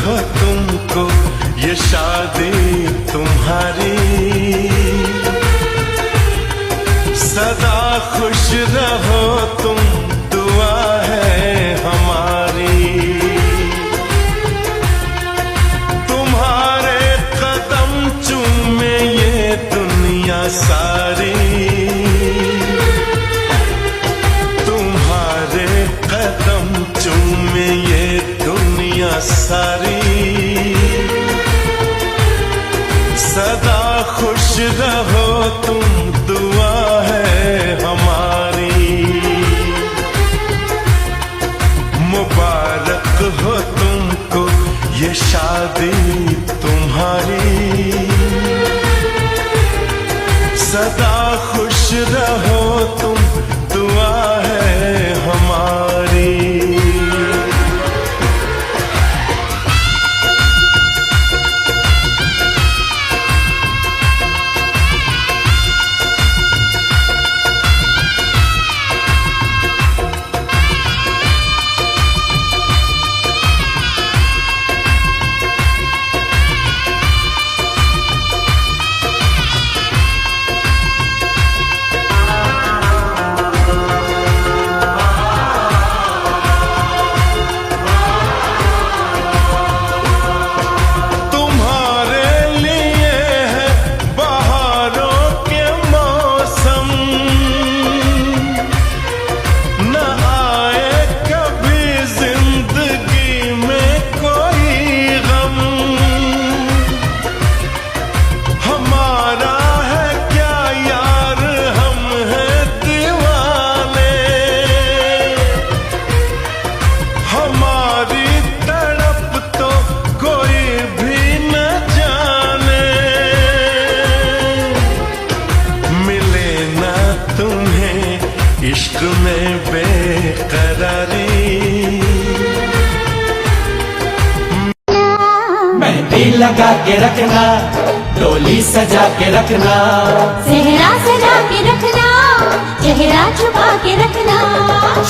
हो तुमको ये शादी तुम्हारी, सदा खुश रहो तुम, दुआ है हमारी। तुम्हारे कदम चूमे ये दुनिया सारी, तुम्हारे कदम चूमे ये दुनिया सारी, सदा खुश रहो तुम, दुआ है हमारी। मुबारक हो तुमको ये शादी तुम्हारी, सदा खुश रहो तुम, दुआ है हमारी। इश्क में बेकरारी, मेहंदी लगा के रखना, डोली सजा के रखना, सेहरा सजा के रखना, चेहरा छुपा के रखना।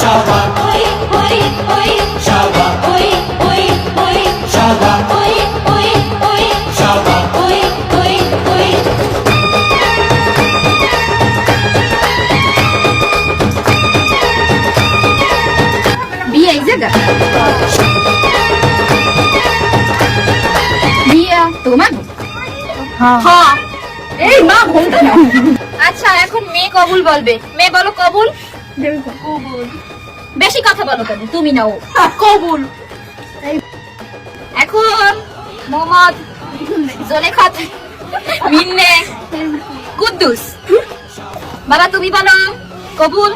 शाबाश ओए ओए ओए, शाबाश ओए ओए ओए, शाबाश ओए ओए ओए, शाबाश। ओए ओए ओए। বিয়ে এই জায়গা বিয়া তোমার? হ্যাঁ। এই মা বলতে না। আচ্ছা এখন মেয়ে কবুল বলবে। মেয়ে বলো কবুল। কবুল। বেশি কথা বলো কেন? তুমি নাও কবুল। এখন মোহাম্মদ জোলেখা মিন্নে কুদ্দুস, বাবা তুমি বলো কবুল।